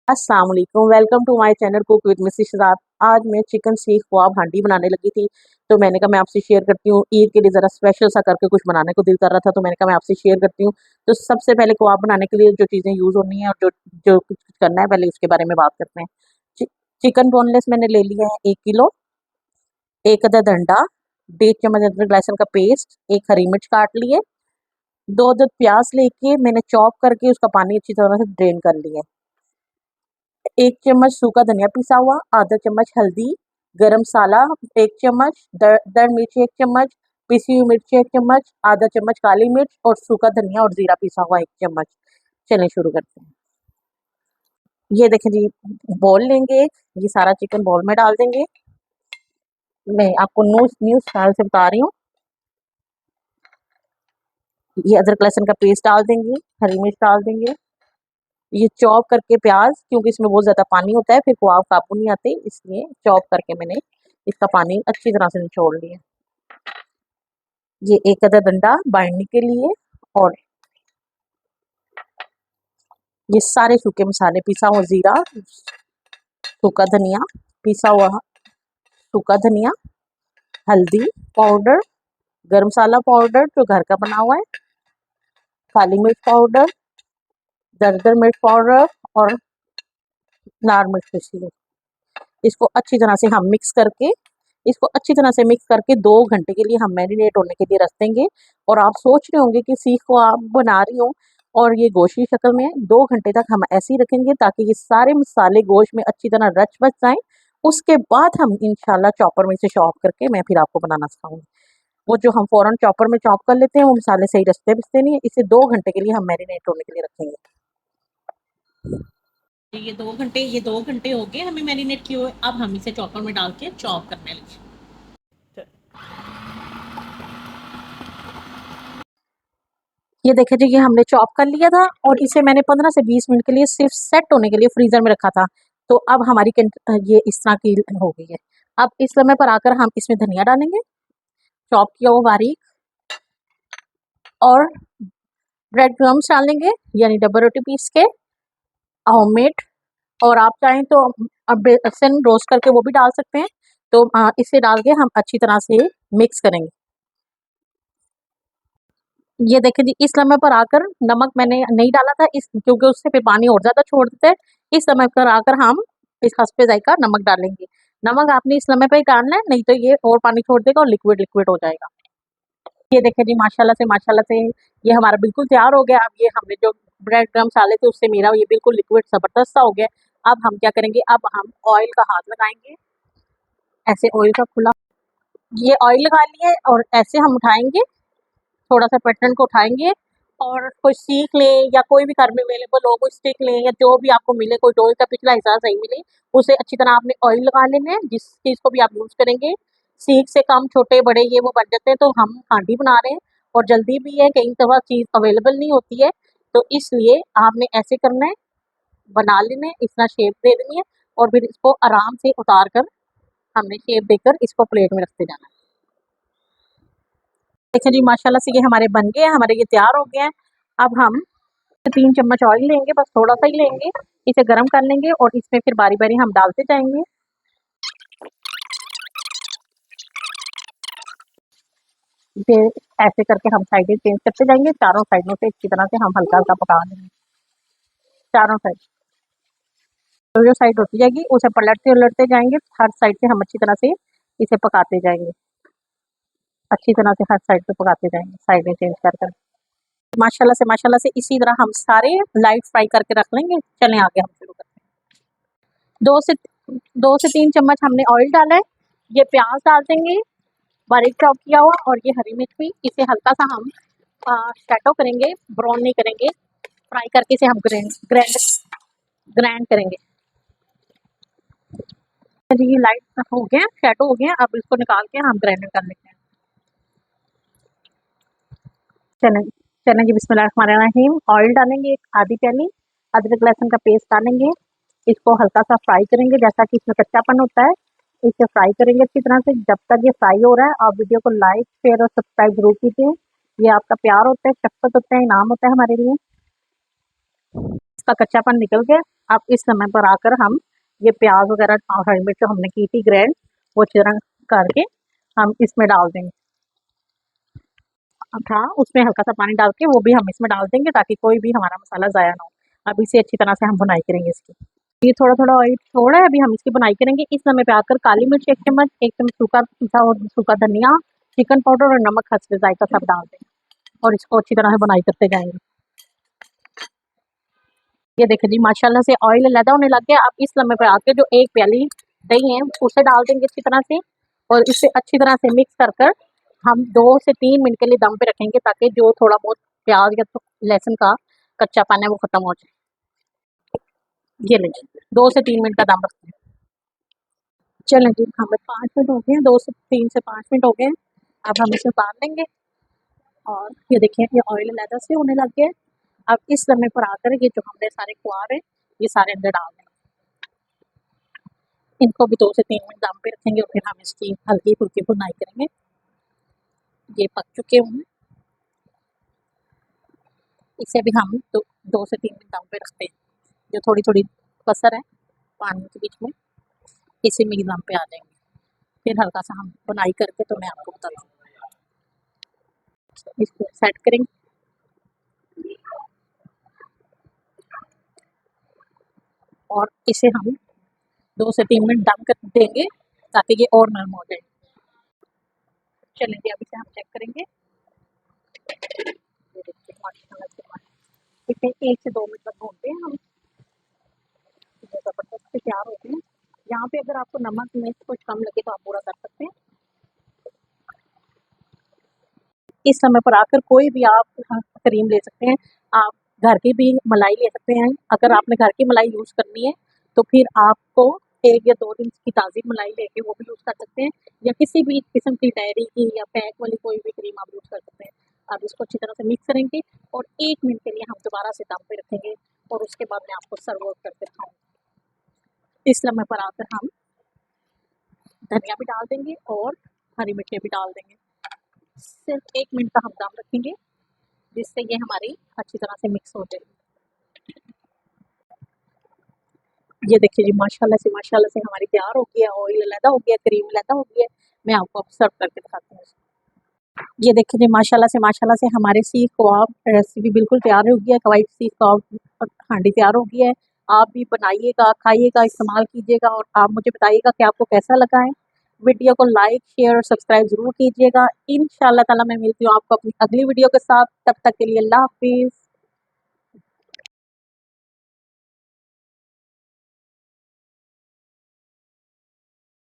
अस्सलाम वालेकुम, welcome to my channel cook with Mrs Shahzad. आज मैं चिकन सीख कबाब हांडी बनाने लगी थी, तो मैंने कहा मैं आपसे शेयर करती हूँ। ईद के लिए ज़रा स्पेशल सा करके कुछ बनाने को दिल कर रहा था, तो मैंने कहा मैं आपसे शेयर करती हूँ। तो सबसे पहले कबाब बनाने के लिए जो चीज़ें यूज़ होनी है और जो जो कुछ करना है, पहले उसके बारे में बात करते हैं। चि चिकन बोनलेस मैंने ले लिया है 1 किलो, 1 अदद अंडा, 1.5 चम्मच अदरक लहसुन का पेस्ट, 1 हरी मिर्च काट लिए, 2 अदद प्याज लेके मैंने चॉप करके उसका पानी अच्छी तरह से ड्रेन कर लिया। 1 चम्मच सूखा धनिया पिसा हुआ, आधा चम्मच हल्दी, गरम मसाला 1 चम्मच, दर मिर्ची 1 चम्मच, पिसी हुई मिर्ची 1 चम्मच, आधा चम्मच काली मिर्च और सूखा धनिया और जीरा पिसा हुआ 1 चम्मच। चलिए शुरू करते हैं। ये देखें जी, बॉल लेंगे, ये सारा चिकन बॉल में डाल देंगे। मैं आपको न्यू न्यू स्टाइल से बता रही हूँ। ये अदरक लहसुन का पेस्ट डाल देंगे, हरी मिर्च डाल देंगे, ये चॉप करके प्याज, क्योंकि इसमें बहुत ज़्यादा पानी होता है, फिर कबाब काबू नहीं आते, इसलिए चॉप करके मैंने इसका पानी अच्छी तरह से निचोड़ लिया। ये 1 अदद अंडा बाइंडिंग के लिए, और ये सारे सूखे मसाले, पिसा हुआ ज़ीरा, सूखा धनिया, पिसा हुआ सूखा धनिया, हल्दी पाउडर, गरम मसाला पाउडर जो घर का बना हुआ है, काली मिर्च पाउडर, दरदर मिर्च पाउडर और लाल मिर्च पिसी हुई। इसको अच्छी तरह से हम मिक्स करके, इसको अच्छी तरह से मिक्स करके 2 घंटे के लिए हम मैरिनेट होने के लिए रख देंगे। और आप सोच रहे होंगे कि सीख को आप बना रही हूँ और ये गोश्त की शक्ल में है। 2 घंटे तक हम ऐसे ही रखेंगे ताकि ये सारे मसाले गोश्त में अच्छी तरह रच बच जाएँ। उसके बाद हम इंशाल्लाह चॉपर में इसे चॉप करके मैं फिर आपको बनाना सिखाऊँगी। वो जो हम फ़ौरन चॉपर में चॉप कर लेते हैं, वो मसाले सही रचते-बचते नहीं है। इसे 2 घंटे के लिए हम मैरिनेट होने के लिए रखेंगे। ये 2 घंटे हो गए हमें मैरिनेट किए हुए। अब हम इसे चॉपर में डाल के चॉप करने लगे। ये देखे जी, ये हमने चॉप कर लिया था और इसे मैंने 15 से 20 मिनट के लिए सिर्फ सेट होने के लिए फ्रीजर में रखा था। तो अब हमारी ये इस तरह की हो गई है। अब इस समय पर आकर हम इसमें धनिया डालेंगे, चॉप किया हुआ बारीक, और ब्रेड क्रम्स डालेंगे, यानी डब्बा रोटी पीस के होममेड। और आप चाहें तो अब बेसन रोस्ट करके वो भी डाल सकते हैं। तो इसे डाल के हम अच्छी तरह से मिक्स करेंगे। ये देखिए जी, इस समय पर आकर नमक मैंने नहीं डाला था, इस क्योंकि उससे फिर पानी और ज़्यादा छोड़ देता है। इस समय पर आकर हम इस हस्बे ज़ायक़ा नमक डालेंगे। नमक आपने इस समय पे ही डालना है, नहीं तो ये और पानी छोड़ देगा और लिक्विड लिक्विड हो जाएगा। ये देखिए जी, माशाल्लाह से ये हमारा बिल्कुल तैयार हो गया। अब ये हमने जो ब्रेड क्रम्स डाले थे उससे मेरा ये बिल्कुल लिक्विड ज़बरदस्त सा हो गया। अब हम क्या करेंगे, अब हम ऑयल का हाथ लगाएँगे, ऐसे ऑयल का खुला, ये ऑयल लगा लिया है और ऐसे हम उठाएँगे, थोड़ा-सा पैटर्न को उठाएँगे और कोई सीख लें या कोई भी घर में अवेलेबल हो, कोई स्टिक लें या जो भी आपको मिले, कोई डोल का पिछला हिस्सा सही मिले, उसे अच्छी तरह आपने ऑयल लगा लेना है, जिस चीज़ को भी आप यूज़ करेंगे। सीख से कम छोटे-बड़े ये वो बन जाते हैं, तो हम हांडी बना रहे हैं और जल्दी भी है, कई दफ़ा चीज़ अवेलेबल नहीं होती है, तो इसलिए आपने ऐसे करना है, बना लेना है, इस तरह शेप दे देनी है और फिर इसको आराम से उतार कर हमने शेप देकर इसको प्लेट में रखते जाना है। देखिए जी, माशाल्लाह से ये हमारे बन गए हैं, हमारे ये तैयार हो गए हैं। अब हम 3 चम्मच ऑयल लेंगे, बस थोड़ा-सा ही लेंगे, इसे गरम कर लेंगे और इसमें फिर बारी-बारी हम डालते जाएँगे। फिर ऐसे करके हम साइडें चेंज करते जाएँगे, चारों साइडों से अच्छी तरह से हम हल्का-हल्का पका लेंगे, चारों साइड। तो जो साइड होती जाएगी उसे पलटते-उलटते जाएँगे, हर साइड से हम अच्छी तरह से इसे पकाते जाएँगे। अच्छी तरह से हर साइड पे पकाते जाएँगे, साइडें चेंज कर। माशाल्लाह से इसी तरह हम सारे लाइट फ्राई करके रख लेंगे। चलें आगे हम शुरू करते हैं। 2 से 2 से 3 चम्मच हमने ऑयल डाला है, ये प्याज डाल देंगे, बारीक चॉप किया हुआ, और ये हरी मिर्च भी, इसे हल्का-सा हम शैडो करेंगे, ब्राउन नहीं करेंगे, फ्राई करके इसे हम ग्राइंड ग्राइंड करेंगे। जी, ये लाइट हो गए हैं, शैडो हो गए हैं, अब इसको निकाल के हम ग्राइंड कर लेते हैं। चलें चलें जी, बिस्मिल्लाहिर्रहमानिर्रहीम। ऑयल डालेंगे 1 आधी प्याली, अदरक लहसुन का पेस्ट डालेंगे, इसको हल्का-सा फ्राई करेंगे, जैसा कि इसमें कच्चापन होता है, इसे फ्राई करेंगे अच्छी तरह से। जब तक ये फ्राई हो रहा है, आप वीडियो को लाइक, शेयर और सब्सक्राइब ज़रूर कीजिए। ये आपका प्यार होता है, शफ़क़त होता है, इनाम होता है हमारे लिए। उसका कच्चापन निकल गया। अब इस समय पर आकर हम ये प्याज वगैरह और हरी मिर्च जो हमने की थी ग्रैंड, वो अच्छी तरह करके हम इसमें डाल देंगे। था उसमें हल्का सा पानी डाल के वो भी हम इसमें डाल देंगे ताकि कोई भी हमारा मसाला ज़ाया ना हो। अब इसे अच्छी तरह से हम भुनाई करेंगे इसकी। ये थोड़ा-थोड़ा ऑयल छोड़ा है, अभी हम इसकी बुनाई करेंगे। इस समय पे आकर काली मिर्च 1 चम्मच सूखा पीसा और सूखा धनिया, चिकन पाउडर और नमक, हस्बे जायका सब डाल देंगे और इसको अच्छी तरह से बुनाई करते जाएंगे। ये देखिए जी माशाल्लाह से ऑयल अलहदा होने लग गया। अब इस समय पे आके जो 1 प्याली दही है उसे डाल देंगे अच्छी तरह से और इसे अच्छी तरह से मिक्स कर कर हम 2 से 3 मिनट के लिए दम पे रखेंगे ताकि जो थोड़ा बहुत प्याज या तो लहसुन का कच्चापन है वो खत्म हो जाए। ये लीजिए 2 से 3 मिनट का दम रखते हैं। चलें जी हमें 5 मिनट हो गए हैं, 2 से 3 से 5 मिनट हो गए हैं। अब हम इसे उतार लेंगे और ये देखिए ये ऑयल अलहदा से होने लग गया है। अब इस समय पर आकर ये जो हमने सारे क्वार हैं ये सारे अंदर डाल देंगे। इनको भी 2 से 3 मिनट दम पे रखेंगे और फिर हम इसकी हल्की-फुल्की भुनाई करेंगे। ये पक चुके होंगे। इसे भी हम 2 से 3 मिनट दम पे रखते हैं। जो थोड़ी-थोड़ी कसर है पानी के बीच में, इसी में ही दम पे आ जाएँगे। फिर हल्का सा हम भुनाई करके तो मैं आपको बताती हूँ। इसको सेट करेंगे और इसे हम 2 से 3 मिनट दम कर देंगे ताकि ये और नरम हो जाए। चलें जी अब इसे हम चेक करेंगे। ये देखिए माशाल्लाह से इसे 1 से 2 मिनट तक भूनते हैं हम। ये ज़बरदस्त से तैयार होते हैं। यहाँ पे अगर आपको नमक मिर्च कुछ कम लगे तो आप पूरा कर सकते हैं। इस समय पर आकर कोई भी आप क्रीम ले सकते हैं। आप घर की भी मलाई ले सकते हैं। अगर आपने घर की मलाई यूज़ करनी है तो फिर आपको 1 या 2 दिन की ताज़ी मलाई लेके वो भी यूज़ कर सकते हैं या किसी भी किस्म की डेयरी की या पैक वाली कोई भी क्रीम आप यूज़ कर सकते हैं। अब इसको अच्छी तरह से मिक्स करेंगे और 1 मिनट के लिए हम दोबारा से दम पे रखेंगे और उसके बाद मैं आपको सर्व करके दिखाऊँगी। इस समय पर आकर हम धनिया भी डाल देंगे और हरी मिर्चें भी डाल देंगे। सिर्फ 1 मिनट का हम दम रखेंगे जिससे ये हमारी अच्छी तरह से मिक्स हो जाएगी। ये देखिए जी माशाल्लाह से हमारी तैयार हो गई है, ऑयल अलहदा हो गया, क्रीम अलहदा हो गई है। मैं आपको अब सर्व करके दिखाती हूँ। ये देखिए जी माशाल्लाह से हमारे सीख कबाब रेसिपी बिल्कुल तैयार हो गई है। कवाई सीख कबाब हांडी तैयार हो गई है। आप भी बनाइएगा, खाइएगा, इस्तेमाल कीजिएगा और आप मुझे बताइएगा कि आपको कैसा लगा है। वीडियो को लाइक, शेयर और सब्सक्राइब ज़रूर कीजिएगा। इंशाअल्लाह ताला मैं मिलती हूँ आपको अपनी अगली वीडियो के साथ। तब तक के लिए अल्लाह हाफ़िज़।